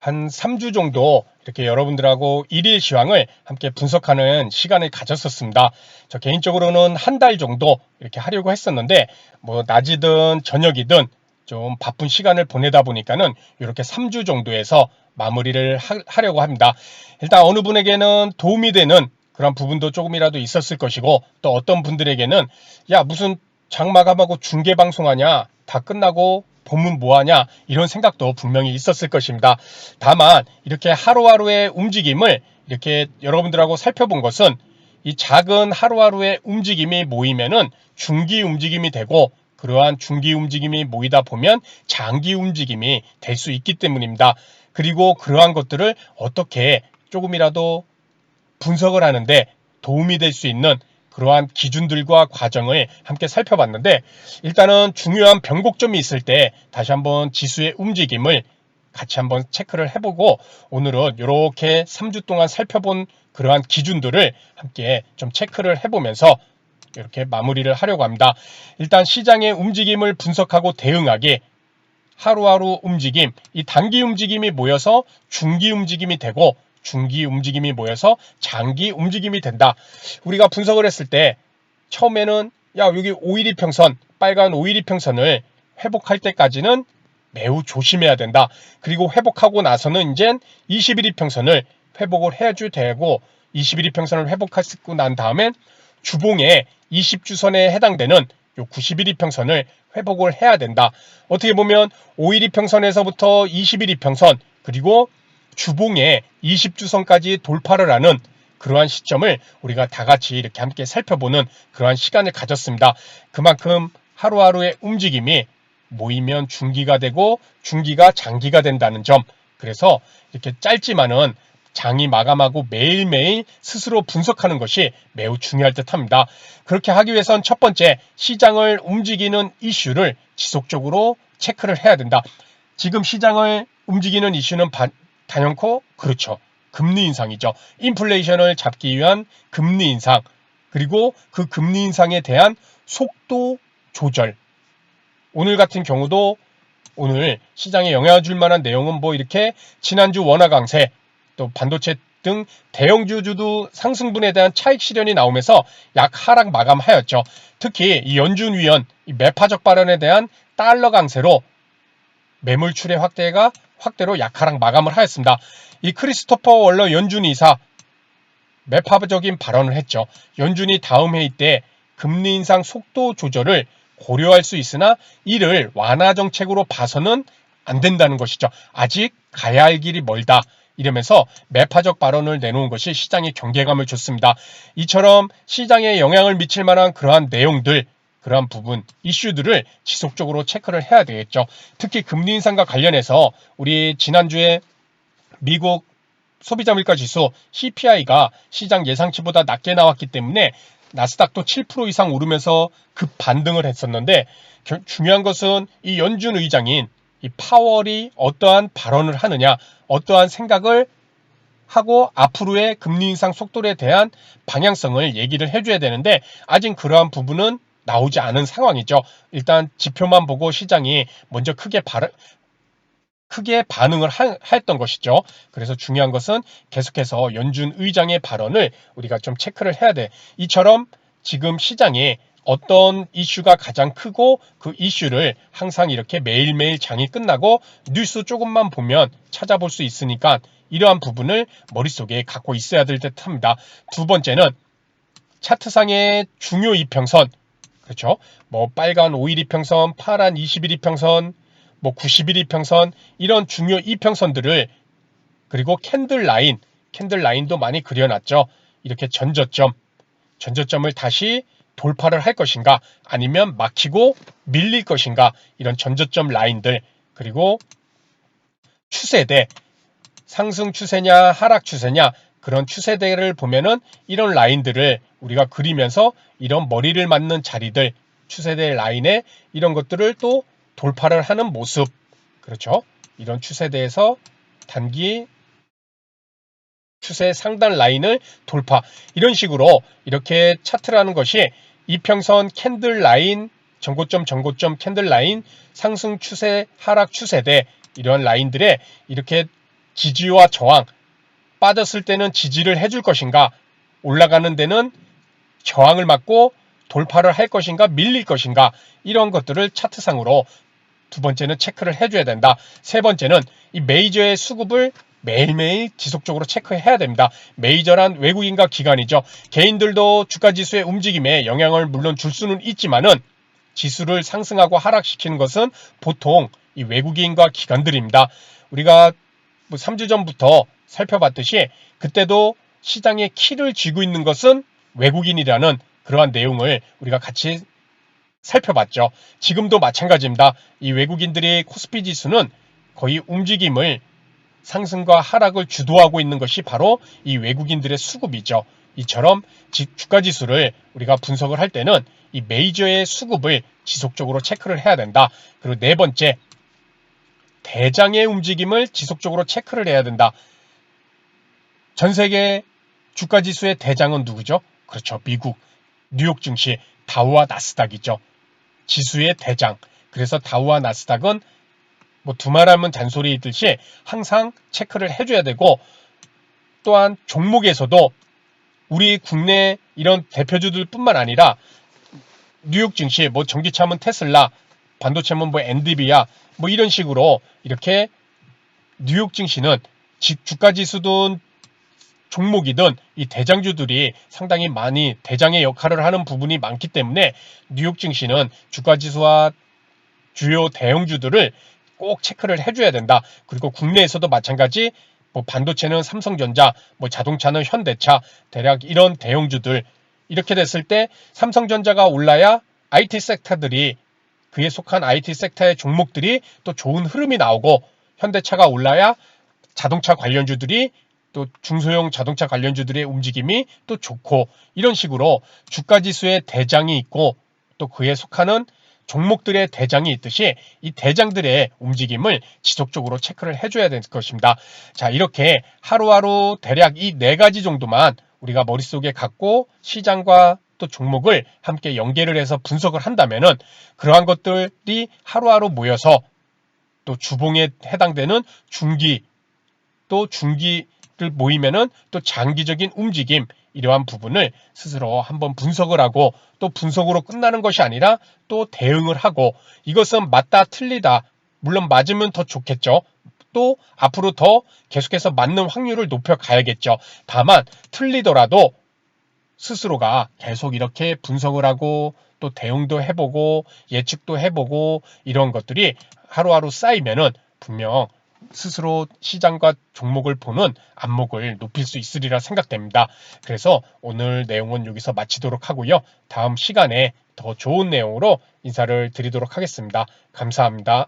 한 3주 정도 이렇게 여러분들하고 일일 시황을 함께 분석하는 시간을 가졌었습니다. 저 개인적으로는 한 달 정도 이렇게 하려고 했었는데 뭐 낮이든 저녁이든 좀 바쁜 시간을 보내다 보니까는 이렇게 3주 정도에서 마무리를 하려고 합니다. 일단 어느 분에게는 도움이 되는 그런 부분도 조금이라도 있었을 것이고, 또 어떤 분들에게는 야 무슨 장마감하고 중계방송하냐, 다 끝나고 보면 뭐하냐, 이런 생각도 분명히 있었을 것입니다. 다만 이렇게 하루하루의 움직임을 이렇게 여러분들하고 살펴본 것은, 이 작은 하루하루의 움직임이 모이면은 중기 움직임이 되고, 그러한 중기 움직임이 모이다 보면 장기 움직임이 될 수 있기 때문입니다. 그리고 그러한 것들을 어떻게 조금이라도 분석을 하는데 도움이 될 수 있는 그러한 기준들과 과정을 함께 살펴봤는데, 일단은 중요한 변곡점이 있을 때 다시 한번 지수의 움직임을 같이 한번 체크를 해보고, 오늘은 이렇게 3주 동안 살펴본 그러한 기준들을 함께 좀 체크를 해보면서 이렇게 마무리를 하려고 합니다. 일단 시장의 움직임을 분석하고 대응하기, 하루하루 움직임, 이 단기 움직임이 모여서 중기 움직임이 되고, 중기 움직임이 모여서 장기 움직임이 된다. 우리가 분석을 했을 때 처음에는 야 여기 5일 이평선, 빨간 5일 이평선을 회복할 때까지는 매우 조심해야 된다. 그리고 회복하고 나서는 이제 21이평선을 회복을 해야지 되고, 21이평선을 회복하고 난 다음엔 주봉의 20주선에 해당되는 요 91이평선을 회복을 해야 된다. 어떻게 보면 5일 이평선에서부터 21이평선, 그리고 주봉의 20주선까지 돌파를 하는 그러한 시점을 우리가 다 같이 이렇게 함께 살펴보는 그러한 시간을 가졌습니다. 그만큼 하루하루의 움직임이 모이면 중기가 되고 중기가 장기가 된다는 점, 그래서 이렇게 짧지만은 장이 마감하고 매일매일 스스로 분석하는 것이 매우 중요할 듯 합니다. 그렇게 하기 위해선 첫 번째, 시장을 움직이는 이슈를 지속적으로 체크를 해야 된다. 지금 시장을 움직이는 이슈는 단연코 그렇죠. 금리 인상이죠. 인플레이션을 잡기 위한 금리 인상, 그리고 그 금리 인상에 대한 속도 조절. 오늘 같은 경우도 오늘 시장에 영향을 줄 만한 내용은 뭐 이렇게 지난주 원화 강세, 또 반도체 등 대형주주도 상승분에 대한 차익 실현이 나오면서 약 하락 마감하였죠. 특히 이 연준 위원 매파적 발언에 대한 달러 강세로 매물 출회 확대로 약하락 마감을 하였습니다. 이 크리스토퍼 월러 연준 이사 매파적인 발언을 했죠. 연준이 다음 회의 때 금리 인상 속도 조절을 고려할 수 있으나 이를 완화 정책으로 봐서는 안 된다는 것이죠. 아직 가야 할 길이 멀다. 이러면서 매파적 발언을 내놓은 것이 시장에 경계감을 줬습니다. 이처럼 시장에 영향을 미칠 만한 그러한 내용들, 그러한 부분, 이슈들을 지속적으로 체크를 해야 되겠죠. 특히 금리 인상과 관련해서 우리 지난주에 미국 소비자 물가 지수 CPI가 시장 예상치보다 낮게 나왔기 때문에 나스닥도 7% 이상 오르면서 급 반등을 했었는데, 중요한 것은 이 연준 의장인 이 파월이 어떠한 발언을 하느냐, 어떠한 생각을 하고 앞으로의 금리 인상 속도에 대한 방향성을 얘기를 해줘야 되는데, 아직 그러한 부분은 나오지 않은 상황이죠. 일단 지표만 보고 시장이 먼저 크게 반응을 했던 것이죠. 그래서 중요한 것은 계속해서 연준 의장의 발언을 우리가 좀 체크를 해야 돼. 이처럼 지금 시장에 어떤 이슈가 가장 크고, 그 이슈를 항상 이렇게 매일매일 장이 끝나고 뉴스 조금만 보면 찾아볼 수 있으니까 이러한 부분을 머릿속에 갖고 있어야 될 듯 합니다. 두 번째는 차트상의 중요 이평선, 그렇죠? 뭐 빨간 5일 이평선, 파란 21 이평선, 뭐 90일 이평선, 이런 중요 이평선들을, 그리고 캔들 라인도 많이 그려놨죠. 이렇게 전저점을 다시 돌파를 할 것인가, 아니면 막히고 밀릴 것인가, 이런 전저점 라인들, 그리고 추세대, 상승 추세냐 하락 추세냐, 그런 추세대를 보면은 이런 라인들을 우리가 그리면서 이런 머리를 맞는 자리들, 추세대 라인에 이런 것들을 또 돌파를 하는 모습, 그렇죠? 이런 추세대에서 단기 추세 상단 라인을 돌파, 이런 식으로 이렇게 차트라는 것이 이평선 캔들 라인, 전고점 캔들 라인, 상승 추세 하락 추세대, 이런 라인들에 이렇게 지지와 저항, 빠졌을 때는 지지를 해줄 것인가, 올라가는 데는 저항을 맞고 돌파를 할 것인가, 밀릴 것인가, 이런 것들을 차트상으로 두 번째는 체크를 해줘야 된다. 세 번째는 이 메이저의 수급을 매일매일 지속적으로 체크해야 됩니다. 메이저란 외국인과 기관이죠. 개인들도 주가지수의 움직임에 영향을 물론 줄 수는 있지만은 지수를 상승하고 하락시키는 것은 보통 이 외국인과 기관들입니다. 우리가 3주 전부터 살펴봤듯이 그때도 시장의 키를 쥐고 있는 것은 외국인이라는 그러한 내용을 우리가 같이 살펴봤죠. 지금도 마찬가지입니다. 이 외국인들의 코스피 지수는 거의 움직임을 상승과 하락을 주도하고 있는 것이 바로 이 외국인들의 수급이죠. 이처럼 주가 지수를 우리가 분석을 할 때는 이 메이저의 수급을 지속적으로 체크를 해야 된다. 그리고 네 번째, 대장의 움직임을 지속적으로 체크를 해야 된다. 전 세계 주가 지수의 대장은 누구죠? 그렇죠. 미국, 뉴욕 증시, 다우와 나스닥이죠. 지수의 대장. 그래서 다우와 나스닥은 뭐 두말하면 잔소리이듯이 항상 체크를 해줘야 되고, 또한 종목에서도 우리 국내 이런 대표주들 뿐만 아니라 뉴욕 증시, 뭐 전기차면 테슬라, 반도체면 뭐 엔비디아, 뭐 이런 식으로 이렇게 뉴욕 증시는 주가 지수든 종목이든 이 대장주들이 상당히 많이 대장의 역할을 하는 부분이 많기 때문에 뉴욕 증시는 주가 지수와 주요 대형주들을 꼭 체크를 해줘야 된다. 그리고 국내에서도 마찬가지, 뭐 반도체는 삼성전자, 뭐 자동차는 현대차, 대략 이런 대형주들, 이렇게 됐을 때 삼성전자가 올라야 IT 섹터들이, 그에 속한 IT 섹터의 종목들이 또 좋은 흐름이 나오고, 현대차가 올라야 자동차 관련주들이, 또 중소형 자동차 관련주들의 움직임이 또 좋고, 이런 식으로 주가지수의 대장이 있고 또 그에 속하는 종목들의 대장이 있듯이 이 대장들의 움직임을 지속적으로 체크를 해줘야 될 것입니다. 자, 이렇게 하루하루 대략 이 네 가지 정도만 우리가 머릿속에 갖고 시장과 또 종목을 함께 연계를 해서 분석을 한다면은 그러한 것들이 하루하루 모여서 또 주봉에 해당되는 중기, 또 중기를 모이면은 또 장기적인 움직임, 이러한 부분을 스스로 한번 분석을 하고, 또 분석으로 끝나는 것이 아니라 또 대응을 하고, 이것은 맞다 틀리다, 물론 맞으면 더 좋겠죠. 또 앞으로 더 계속해서 맞는 확률을 높여 가야겠죠. 다만 틀리더라도 스스로가 계속 이렇게 분석을 하고 또 대응도 해보고 예측도 해보고 이런 것들이 하루하루 쌓이면은 분명 스스로 시장과 종목을 보는 안목을 높일 수 있으리라 생각됩니다. 그래서 오늘 내용은 여기서 마치도록 하고요. 다음 시간에 더 좋은 내용으로 인사를 드리도록 하겠습니다. 감사합니다.